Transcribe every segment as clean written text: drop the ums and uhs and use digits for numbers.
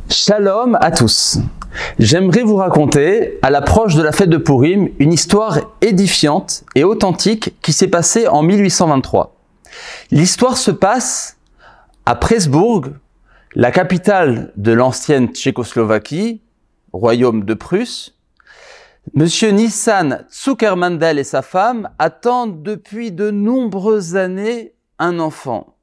Shalom à tous. J'aimerais vous raconter, à l'approche de la fête de Pourim, une histoire édifiante et authentique qui s'est passée en 1823. L'histoire se passe à Pressbourg, la capitale de l'ancienne Tchécoslovaquie, royaume de Prusse. Monsieur Nissan Zuckermandel et sa femme attendent depuis de nombreuses années un enfant.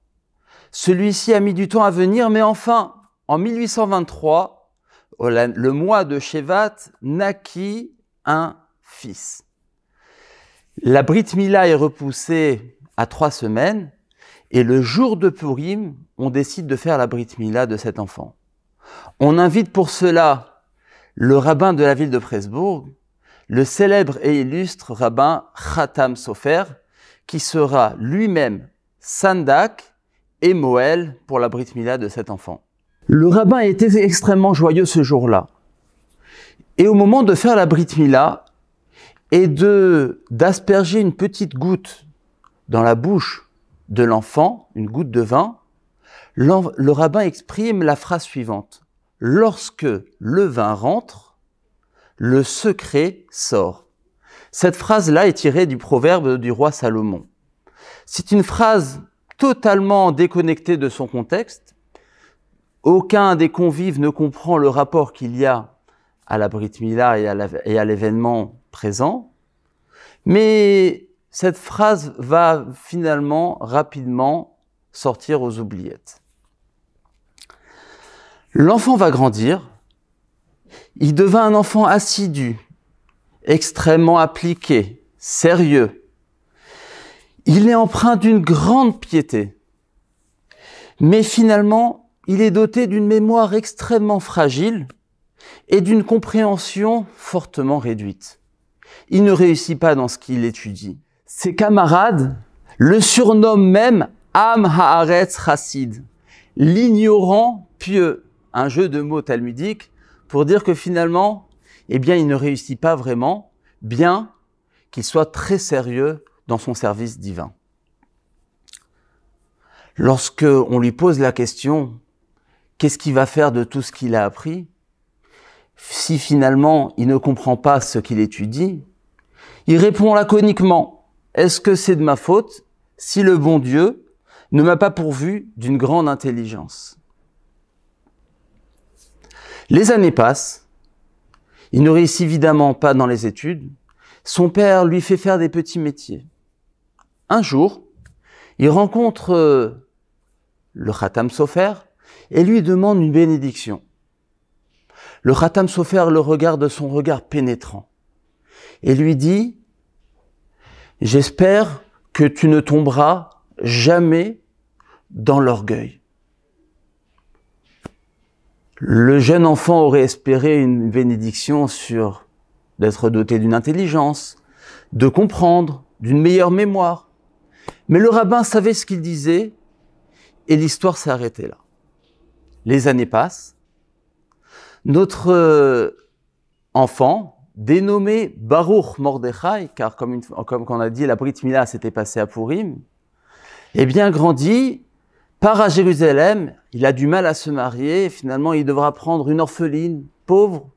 Celui-ci a mis du temps à venir, mais enfin, en 1823, le mois de Shevat, naquit un fils. La Brit Mila est repoussée à 3 semaines et le jour de Purim, on décide de faire la Brit Mila de cet enfant. On invite pour cela le rabbin de la ville de Pressbourg, le célèbre et illustre rabbin Khatam Sofer, qui sera lui-même Sandak et Moël pour la Brit Mila de cet enfant. Le rabbin était extrêmement joyeux ce jour-là. Et au moment de faire la Brit Mila et d'asperger une petite goutte dans la bouche de l'enfant, une goutte de vin, le rabbin exprime la phrase suivante. Lorsque le vin rentre, le secret sort. Cette phrase-là est tirée du proverbe du roi Salomon. C'est une phrase totalement déconnectée de son contexte. Aucun des convives ne comprend le rapport qu'il y a à la Brit Mila et à l'événement présent. Mais cette phrase va finalement, rapidement, sortir aux oubliettes. L'enfant va grandir. Il devint un enfant assidu, extrêmement appliqué, sérieux. Il est empreint d'une grande piété. Mais finalement, il est doté d'une mémoire extrêmement fragile et d'une compréhension fortement réduite. Il ne réussit pas dans ce qu'il étudie. Ses camarades le surnomment même Am Haaretz Chassid, l'ignorant pieux, un jeu de mots talmudique pour dire que finalement, il ne réussit pas vraiment, bien qu'il soit très sérieux dans son service divin. Lorsque on lui pose la question, qu'est-ce qu'il va faire de tout ce qu'il a appris? Si finalement il ne comprend pas ce qu'il étudie, il répond laconiquement, est-ce que c'est de ma faute si le bon Dieu ne m'a pas pourvu d'une grande intelligence? Les années passent, il ne réussit évidemment pas dans les études, son père lui fait faire des petits métiers. Un jour, il rencontre le Khatam Sofer, et lui demande une bénédiction. Le Khatam Sofer le regarde de son regard pénétrant et lui dit « J'espère que tu ne tomberas jamais dans l'orgueil. » Le jeune enfant aurait espéré une bénédiction sur d'être doté d'une intelligence, de comprendre, d'une meilleure mémoire. Mais le rabbin savait ce qu'il disait et l'histoire s'est arrêtée là. Les années passent. Notre enfant, dénommé Baruch Mordechai, car comme on a dit, la Brit Mila s'était passée à Purim, grandit, part à Jérusalem, il a du mal à se marier, et finalement il devra prendre une orpheline, pauvre,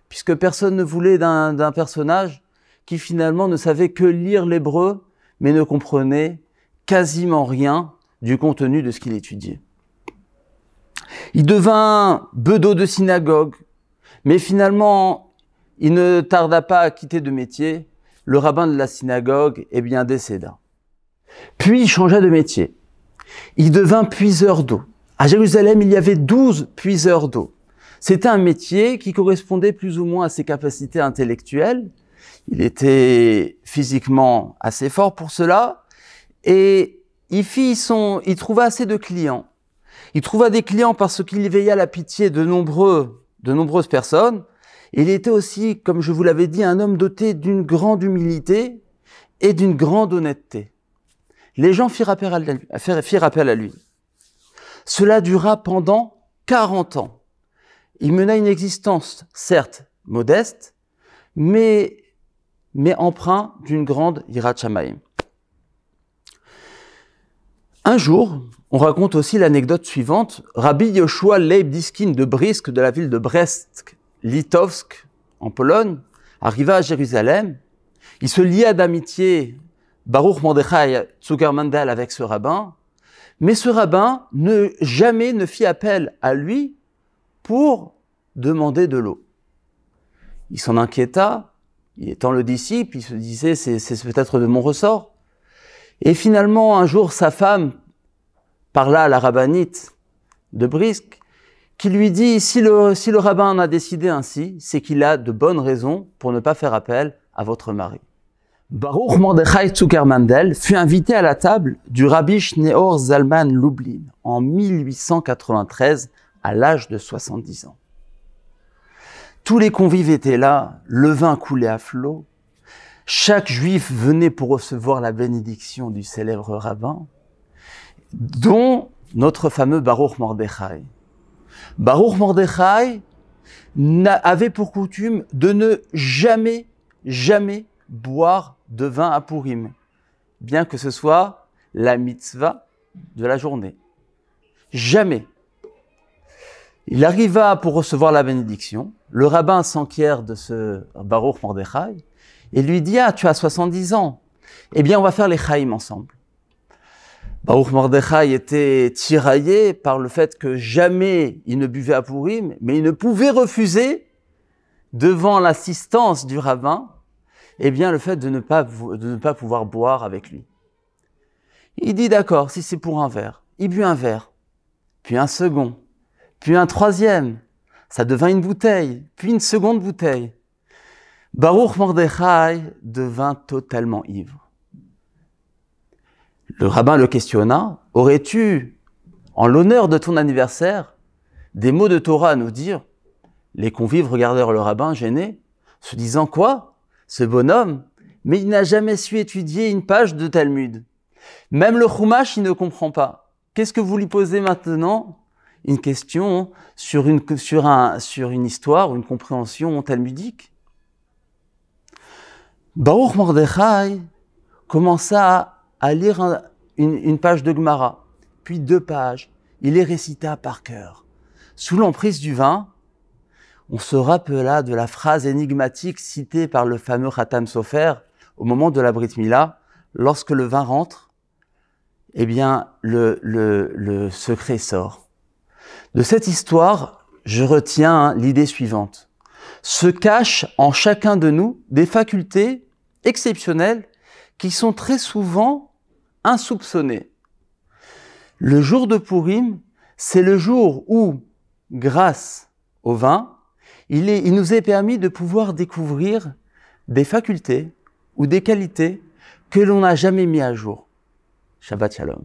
puisque personne ne voulait d'un personnage qui finalement ne savait que lire l'hébreu, mais ne comprenait quasiment rien du contenu de ce qu'il étudiait. Il devint bedeau de synagogue, mais finalement, il ne tarda pas à quitter de métier. Le rabbin de la synagogue, décéda. Puis, il changea de métier. Il devint puiseur d'eau. À Jérusalem, il y avait 12 puiseurs d'eau. C'était un métier qui correspondait plus ou moins à ses capacités intellectuelles. Il était physiquement assez fort pour cela. Et il trouva assez de clients. Il trouva des clients parce qu'il éveilla la pitié de nombreuses personnes. Il était aussi, comme je vous l'avais dit, un homme doté d'une grande humilité et d'une grande honnêteté. Les gens firent appel à lui. Cela dura pendant 40 ans. Il mena une existence, certes, modeste, mais mais empreint d'une grande yirat shamayim. Un jour, on raconte aussi l'anecdote suivante. Rabbi Yoshua Leib Diskin de Brisk, de la ville de Brest-Litovsk, en Pologne, arriva à Jérusalem. Il se lia d'amitié, Baruch Mordechai Zuckermandel, avec ce rabbin, mais ce rabbin jamais ne fit appel à lui pour demander de l'eau. Il s'en inquiéta, étant le disciple, il se disait c'est peut-être de mon ressort. Et finalement, un jour, sa femme parla à la rabbinite de Brisk, qui lui dit, si le rabbin en a décidé ainsi, c'est qu'il a de bonnes raisons pour ne pas faire appel à votre mari. Baruch Mordechai Zuckermandel fut invité à la table du rabbi Shneor Zalman Lublin en 1893, à l'âge de 70 ans. Tous les convives étaient là, le vin coulait à flot. Chaque juif venait pour recevoir la bénédiction du célèbre rabbin, dont notre fameux Baruch Mordechai. Baruch Mordechai avait pour coutume de ne jamais boire de vin à Purim, bien que ce soit la mitzvah de la journée. Jamais. Il arriva pour recevoir la bénédiction. Le rabbin s'enquiert de ce Baruch Mordechai et lui dit « Ah, tu as 70 ans. Eh bien, on va faire les chaim ensemble. » Baruch Mordechai était tiraillé par le fait que jamais il ne buvait à Purim, mais il ne pouvait refuser, devant l'assistance du rabbin, eh bien, le fait de ne pas pouvoir boire avec lui. Il dit « D'accord, si c'est pour un verre. » Il but un verre, puis un second, puis un troisième. Ça devint une bouteille, puis une seconde bouteille. Baruch Mordechai devint totalement ivre. Le rabbin le questionna, « Aurais-tu, en l'honneur de ton anniversaire, des mots de Torah à nous dire ?» Les convives regardèrent le rabbin gêné, se disant « Quoi ? Ce bonhomme, mais il n'a jamais su étudier une page de Talmud. Même le Chumash, il ne comprend pas. Qu'est-ce que vous lui posez maintenant ? Une question sur une histoire ou une compréhension talmudique. » Baruch Mordechai commença à lire une page de Gemara, puis 2 pages. Il les récita par cœur. Sous l'emprise du vin, on se rappela de la phrase énigmatique citée par le fameux Khatam Sofer au moment de la Brit Mila. Lorsque le vin rentre, eh bien, le secret sort. De cette histoire, je retiens l'idée suivante. Se cachent en chacun de nous des facultés exceptionnelles qui sont très souvent insoupçonnées. Le jour de Purim, c'est le jour où, grâce au vin, il nous est permis de pouvoir découvrir des facultés ou des qualités que l'on n'a jamais mis à jour. Shabbat Shalom.